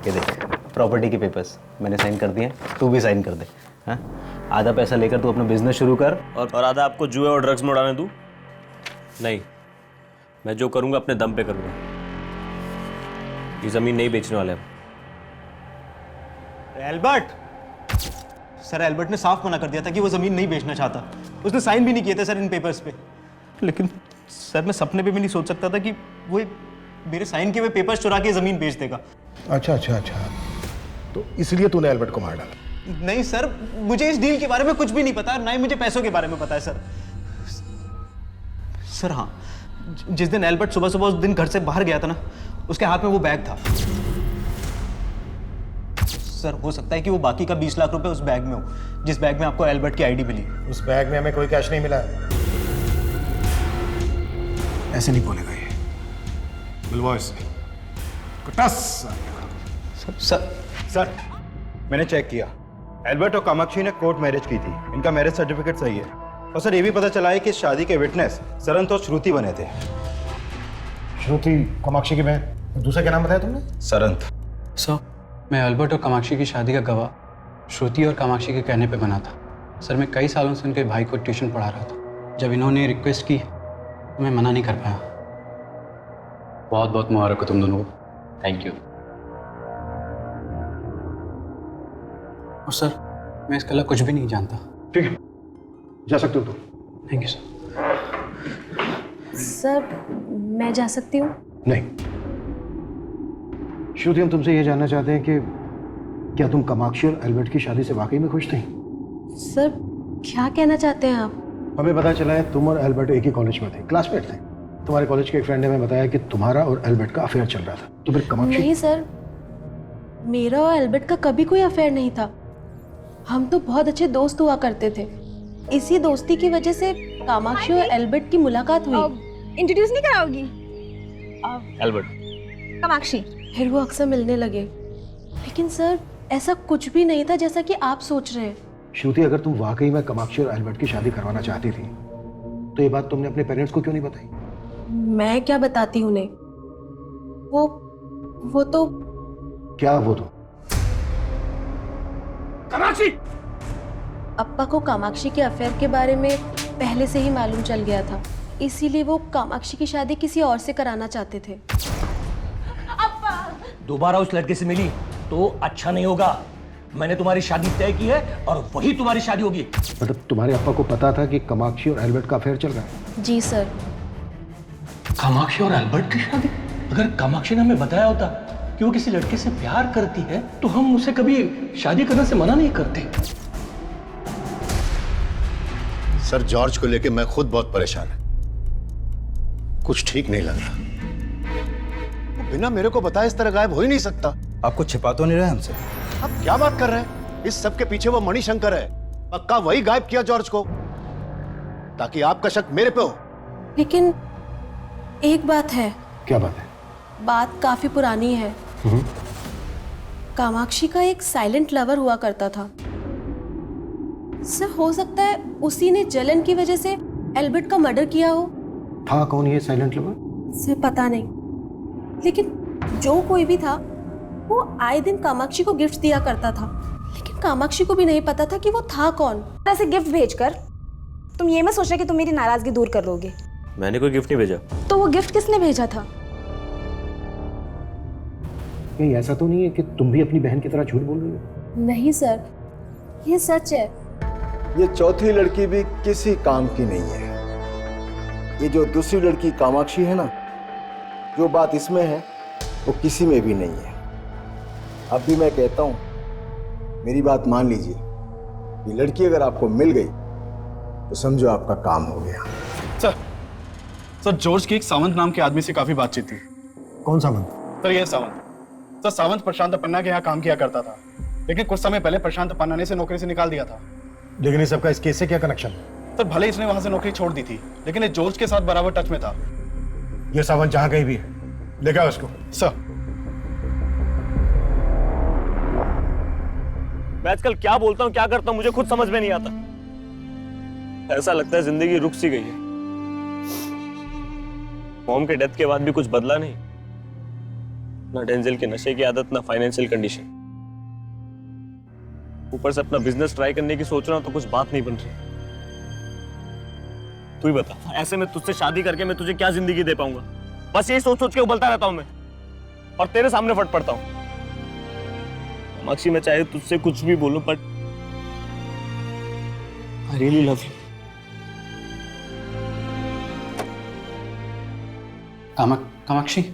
ये देख, प्रॉपर्टी के पेपर्स मैंने साइन कर दिए, तू भी साइन कर दे। हाँ, आधा पैसा लेकर तू अपना बिजनेस शुरू कर और आधा आपको जुए और ड्रग्स में उड़ाने दूं? नहीं, मैं जो करूंगा अपने दम पे करूंगा। ये जमीन नहीं बेचने वाले हम। एल्बर्ट, सर एल्बर्ट ने साफ मना कर दिया था कि वो जमीन नहीं बेचना चाहता। उसने साइन भी नहीं किए थे सर इन पेपर्स पे। लेकिन सर मैं सपने पे भी नहीं सोच सकता था कि वो मेरे साइन किए हुए पेपर्स चुरा के जमीन बेच देगा। अच्छा, तो इसलिए तूने एल्बर्ट को मार डाला? नहीं सर, मुझे इस डील के बारे में कुछ भी नहीं पता, ना ही मुझे पैसों के बारे में पता है सर। सर हाँ, जिस दिन एल्बर्ट सुबह सुबह उस दिन घर से बाहर गया था ना, उसके हाथ में वो बैग था। सर हो सकता है कि वो बाकी का 20 लाख रुपए उस बैग में हो, जिस बैग में आपको एल्बर्ट की आईडी मिली। उस बैग में हमें कोई कैश नहीं मिला। ऐसे नहीं बोलेगा ये। बुलवाओ इसे। सर, मैंने चेक किया, एल्बर्ट और कामाक्षी ने कोर्ट मैरिज की थी। इनका मैरिज सर्टिफिकेट सही है। और सर ये भी पता चला है कि इस शादी के विटनेस सरंत और श्रुति बने थे। श्रुति कामाक्षी की बहन, दूसरा क्या नाम बताया तुमने? सरंत। सर, मैं एल्बर्ट और कामाक्षी की शादी का गवाह श्रुति और कामाक्षी के कहने पे बना था। सर मैं कई सालों से उनके भाई को ट्यूशन पढ़ा रहा था। जब इन्होंने रिक्वेस्ट की तो मैं मना नहीं कर पाया। बहुत बहुत मुबारक हो तुम दोनों को। Thank you. और सर मैं इसके अलावा कुछ भी नहीं जानता। ठीक है, जा सकते हो तुम। Thank you sir. सर मैं जा सकती हूँ? नहीं श्रुति, हम तुमसे ये जानना चाहते हैं कि क्या तुम कामाक्षी और एल्बर्ट की शादी से वाकई में खुश थी? सर क्या कहना चाहते हैं आप? हमें पता चला है तुम और एल्बर्ट एक ही कॉलेज में थे, क्लासमेट थे। तुम्हारे कॉलेज के एक फ्रेंड ने हमें बताया कि तुम्हारा और एल्बर्ट का अफेयर चल रहा था। तो फिर कामाक्षी? नहीं सर, मेरा और एल्बर्ट का कभी कोई अफेयर नहीं था। हम तो बहुत अच्छे दोस्त हुआ करते थे। इसी दोस्ती की वजह से कामाक्षी और एल्बर्ट की मुलाकात हुई। इंट्रोड्यूस नहीं कराओगी? एल्बर्ट, कामाक्षी। फिर वो अक्सर मिलने लगे। लेकिन सर ऐसा कुछ भी नहीं था जैसा कि आप सोच रहे हैं। श्रुति, अगर तुम वाकई में कामाक्षी और एल्बर्ट की शादी करवाना चाहती थी तो ये बात तुमने अपने पेरेंट्स को क्यों नहीं बताई? मैं क्या बताती हूँ उन्हें? वो तो क्या वो तो? कामाक्षी! अप्पा को कामाक्षी के अफेयर के बारे में पहले से ही मालूम चल गया था, इसीलिए वो कामाक्षी की शादी किसी और से कराना चाहते थे। दोबारा उस लड़के से मिली तो अच्छा नहीं होगा। मैंने तुम्हारी शादी तय की है और वही तुम्हारी शादी होगी। मतलब तुम्हारे अप्पा को पता था कि कामाक्षी और एल्बर्ट का अफेयर चल रहा है? जी सर। कामाक्षी और एल्बर्ट की शादी? अगर कामाक्षी ने हमें बताया होता कि वो किसी लड़के से प्यार करती है तो हम उसे कभी शादी करने से मना नहीं करते। सर जॉर्ज को लेके मैं खुद बहुत परेशान हूं। कुछ ठीक नहीं लग रहा। बिना मेरे को बताए इस तरह गायब हो ही नहीं सकता। आपको छिपा तो नहीं रहे हमसे? आप क्या बात कर रहे हैं? इस सब के पीछे वो मणिशंकर है। पक्का वही गायब किया जॉर्ज को, ताकि आपका शक मेरे पे हो। लेकिन एक बात है। क्या बात है? बात काफी पुरानी है। कामाक्षी का एक साइलेंट लवर हुआ करता था सर। हो सकता है उसी ने जलन की वजह से एल्बर्ट का मर्डर किया हो। था कौन ये साइलेंट लवर? सर पता नहीं, लेकिन जो कोई भी था वो आए दिन कामाक्षी को गिफ्ट दिया करता था। लेकिन कामाक्षी को भी नहीं पता था कि वो था कौन। ऐसे गिफ्ट भेजकर तुम ये मत सोचना कि तुम मेरी नाराजगी दूर कर लोगे। मैंने कोई गिफ्ट नहीं भेजा। तो वो गिफ्ट किसने भेजा था? कहीं ऐसा तो नहीं है कि तुम भी अपनी बहन की तरह झूठ बोल रही हो? नहीं सर, ये सच है। ये चौथी लड़की भी किसी काम की नहीं है। ये जो दूसरी लड़की कामाक्षी है ना, जो बात इसमें है वो किसी में भी नहीं है। अब भी मैं कहता हूं, मेरी बात मान लीजिए। ये लड़की अगर आपको मिल गई तो समझो आपका काम हो गया। सर जॉर्ज की एक सावंत नाम के आदमी से काफी बातचीत थी। कौन सावंत? सर ये सावंत। सर सावंत प्रशांत अपन्ना के यहाँ काम किया करता था, लेकिन कुछ समय पहले प्रशांत अपन्ना ने इसे नौकरी से निकाल दिया था। लेकिन इस सबका इस केस से क्या कनेक्शन? सर भले इसने वहां से नौकरी छोड़ दी थी, लेकिन ये जॉर्ज के साथ बराबर टच में था। ये सावंत जहां कहीं भी है, लेकर आओ उसको। सर मैं आजकल क्या बोलता हूँ क्या करता हूँ मुझे खुद समझ में नहीं आता। ऐसा लगता है जिंदगी रुक सी गई है। मॉम के डेथ के बाद भी कुछ बदला नहीं, ना डेंजल के नशे की आदत, ना फाइनेंशियल कंडीशन। ऊपर से अपना बिजनेस ट्राई करने की सोच रहा हूं तो कुछ बात नहीं बन रही। तू ही बता, ऐसे में तुझसे शादी करके मैं तुझे क्या जिंदगी दे पाऊंगा? बस यही सोच सोच के उबलता रहता हूं मैं, और तेरे सामने फट पड़ता हूं। कामाक्षी, मैं चाहे तुझसे कुछ भी बोलूं, but I really love you. Kamakshi,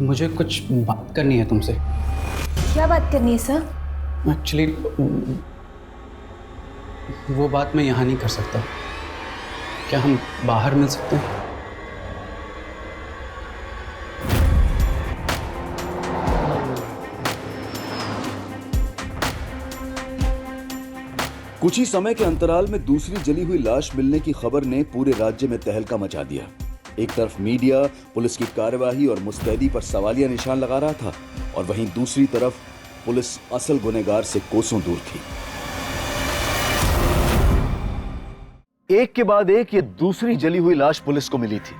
मुझे कुछ बात करनी है तुमसे। क्या बात करनी है सर? एक्चुअली वो बात मैं यहाँ नहीं कर सकता। क्या हम बाहर मिल सकते हैं? कुछ ही समय के अंतराल में दूसरी जली हुई लाश मिलने की खबर ने पूरे राज्य में तहलका मचा दिया। एक तरफ मीडिया पुलिस की कार्यवाही और मुस्तैदी पर सवालिया निशान लगा रहा था, और वहीं दूसरी तरफ पुलिस असल गुनहगार से कोसों दूर थी। एक के बाद एक ये दूसरी जली हुई लाश पुलिस को मिली थी,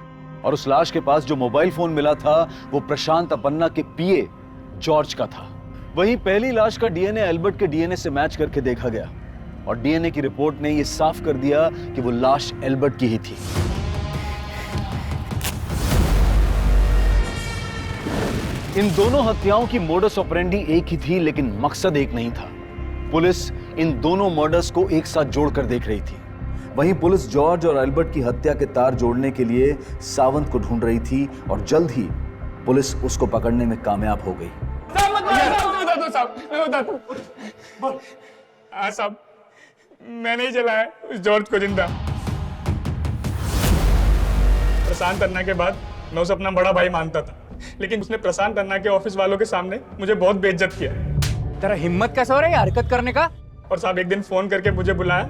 और उस लाश के पास जो मोबाइल फोन मिला था वो प्रशांत अपन्ना के पीए जॉर्ज का था। वहीं पहली लाश का डीएनए एल्बर्ट के डीएनए से मैच करके देखा गया, और डीएनए की रिपोर्ट ने यह साफ कर दिया कि वो लाश एल्बर्ट की ही थी। इन दोनों हत्याओं की मोडस ऑपरेंडी एक ही थी, लेकिन मकसद एक नहीं था। पुलिस इन दोनों मर्डर्स को एक साथ जोड़कर देख रही थी। वहीं पुलिस जॉर्ज और एल्बर्ट की हत्या के तार जोड़ने के लिए सावंत को ढूंढ रही थी, और जल्द ही पुलिस उसको पकड़ने में कामयाब हो गई। साहब, मैंने ही जलाया उस जॉर्ज को जिंदा। प्रशांत अन्ना के बाद मैं उसे अपना बड़ा भाई मानता था, लेकिन उसने प्रशांत अन्ना के ऑफिस वालों के सामने मुझे बहुत बेइज्जत किया। तेरा हिम्मत कैसे हो रहा है हरकत करने का? और साहब एक दिन फोन करके मुझे बुलाया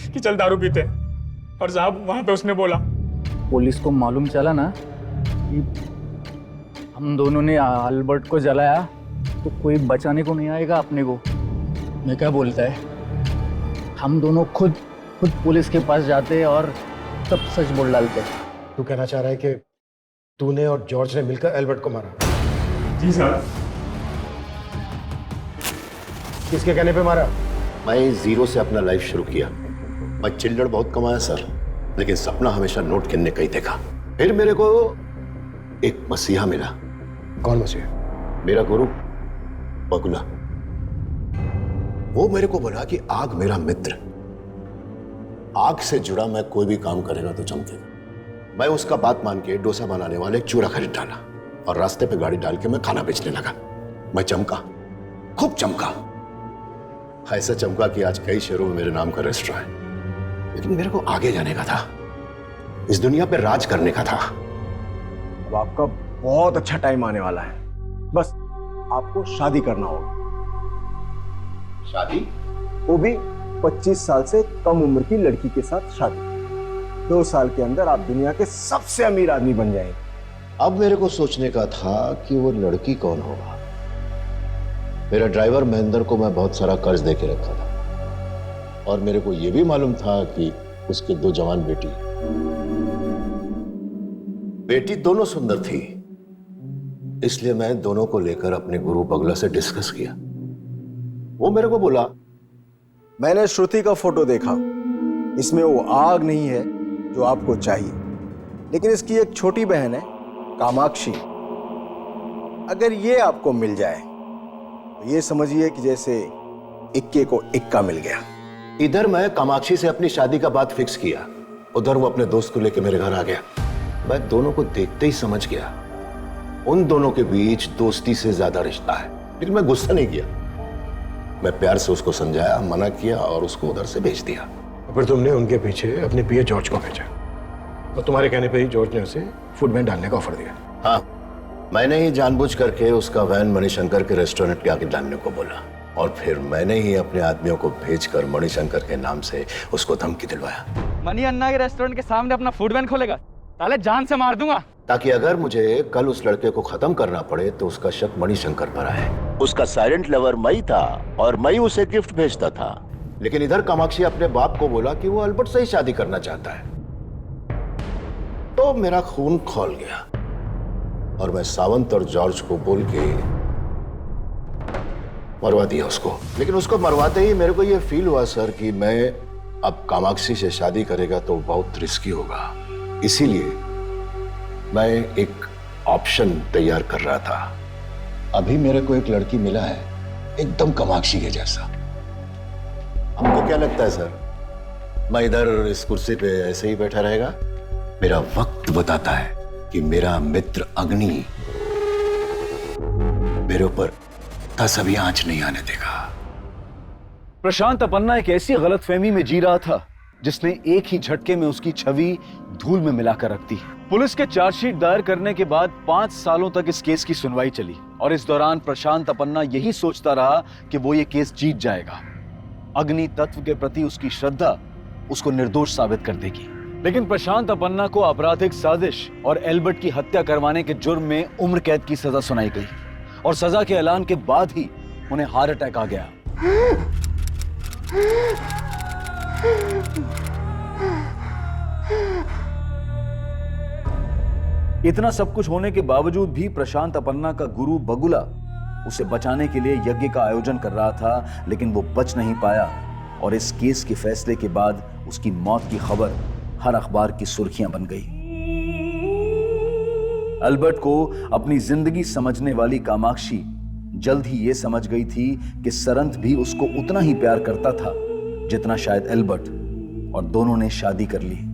कि चल दारू पीते हैं, और साहब वहां पे उसने बोला, पुलिस को मालूम चला ना कि हम दोनों ने अल्बर्ट को जलाया तो कोई बचाने को नहीं आएगा अपने को। मैं क्या बोलता है, हम दोनों खुद पुलिस के पास जाते और सब सच बोल डालते। तू कहना चाह रहा है कि तूने और जॉर्ज ने मिलकर एल्बर्ट को मारा? जी साहब। किसके कहने पे मारा? मैं जीरो से अपना लाइफ शुरू किया। मैं चिल्लड़ बहुत कमाया सर, लेकिन सपना हमेशा नोट करने का ही देखा। फिर मेरे को एक मसीहा मिला। कौन मसीहा? मेरा गुरु बगुला। वो मेरे को बोला कि आग मेरा मित्र, आग से जुड़ा मैं कोई भी काम करेगा तो चमकेगा। मैं उसका बात मान के डोसा बनाने वाले एक चूरा खरीद डाला, और रास्ते पे गाड़ी डाल के मैं खाना बेचने लगा। मैं चमका, खूब चमका, ऐसा चमका कि आज कई शहरों में मेरे नाम का रेस्टोरेंट है। लेकिन मेरे को आगे जाने का था, इस दुनिया पे राज करने का था। तो आपका बहुत अच्छा टाइम आने वाला है। बस आपको शादी करना होगा। शादी? वो भी 25 साल से कम उम्र की लड़की के साथ शादी। 2 साल के अंदर आप दुनिया के सबसे अमीर आदमी बन जाएंगे। अब मेरे को सोचने का था कि वो लड़की कौन होगा। मेरा ड्राइवर महेंद्र को मैं बहुत सारा कर्ज दे के रखा था और मेरे को यह भी मालूम था कि उसके 2 जवान बेटी दोनों सुंदर थी, इसलिए मैं दोनों को लेकर अपने गुरु बगला से डिस्कस किया। वो मेरे को बोला, मैंने श्रुति का फोटो देखा, इसमें वो आग नहीं है जो आपको चाहिए, लेकिन इसकी एक छोटी बहन है कामाक्षी। अगर ये आपको मिल जाए तो ये समझिए कि जैसे इक्के को इक्का मिल गया। इधर मैं कामाक्षी से अपनी शादी का बात फिक्स किया, उधर वो अपने दोस्त को लेकर मेरे घर आ गया। मैं दोनों को देखते ही समझ गया उन दोनों के बीच दोस्ती से ज्यादा रिश्ता है, लेकिन मैं गुस्सा नहीं किया। मैं प्यार से उसको समझाया, मना किया और उसको उधर से भेज दिया। फिर तुमने उनके पीछे अपने पीए जॉर्ज को भेजा और तुम्हारे कहने पे ही जॉर्ज ने उसे फूड वैन डालने का ऑफर दिया। हाँ, मैंने ही जानबूझ करके उसका वैन मणिशंकर के रेस्टोरेंट के आगे डालने को बोला और फिर मैंने ही अपने आदमियों को भेजकर मणिशंकर के नाम से उसको धमकी दिलवाया। मनी अन्ना के रेस्टोरेंट के सामने अपना फूड वैन खोलेगा, साले जान से मार दूंगा। ताकि अगर मुझे कल उस लड़के को खत्म करना पड़े तो उसका शक मणिशंकर पर आए। उसका साइलेंट लवर मई था और मई उसे गिफ्ट भेजता था, लेकिन इधर कामाक्षी अपने बाप को बोला कि वो अल्बर्ट से ही शादी करना चाहता है। तो मेरा खून खौल गया और मैं सावंत और जॉर्ज को बोल के मरवा दिया उसको। लेकिन उसको मरवाते ही मेरे को ये फील हुआ सर कि मैं अब कामाक्षी से शादी करेगा तो बहुत रिस्की होगा, इसीलिए मैं एक ऑप्शन तैयार कर रहा था। अभी मेरे को एक लड़की मिला है एकदम कामाक्षी के जैसा। आपको क्या लगता है सर, मैं इधर इस कुर्सी पे ऐसे ही बैठा रहेगा? मेरा वक्त बताता है कि मेरा मित्र अग्नि मेरे ऊपर तभी आंच नहीं आने देगा। प्रशांत अपन्ना एक ऐसी गलतफहमी में जी रहा था जिसने एक ही झटके में उसकी छवि धूल में मिलाकर रख दी। पुलिस के चार्जशीट दायर करने के बाद 5 सालों तक इस केस की सुनवाई चली और इस दौरान प्रशांत अपन्ना यही सोचता रहा कि वो ये केस जीत जाएगा। अग्नि तत्व के प्रति उसकी श्रद्धा उसको निर्दोष साबित कर देगी। लेकिन प्रशांत अपन्ना को आपराधिक साजिश और एल्बर्ट की हत्या करवाने के जुर्म में उम्र कैद की सजा सुनाई गई और सजा के ऐलान के बाद ही उन्हें हार्ट अटैक आ गया। इतना सब कुछ होने के बावजूद भी प्रशांत अपन्ना का गुरु बगुला उसे बचाने के लिए यज्ञ का आयोजन कर रहा था, लेकिन वो बच नहीं पाया और इस केस के फैसले के बाद उसकी मौत की खबर हर अखबार की सुर्खियां बन गई। अल्बर्ट को अपनी जिंदगी समझने वाली कामाक्षी जल्द ही ये समझ गई थी कि सरंत भी उसको उतना ही प्यार करता था जितना शायद एल्बर्ट, और दोनों ने शादी कर ली।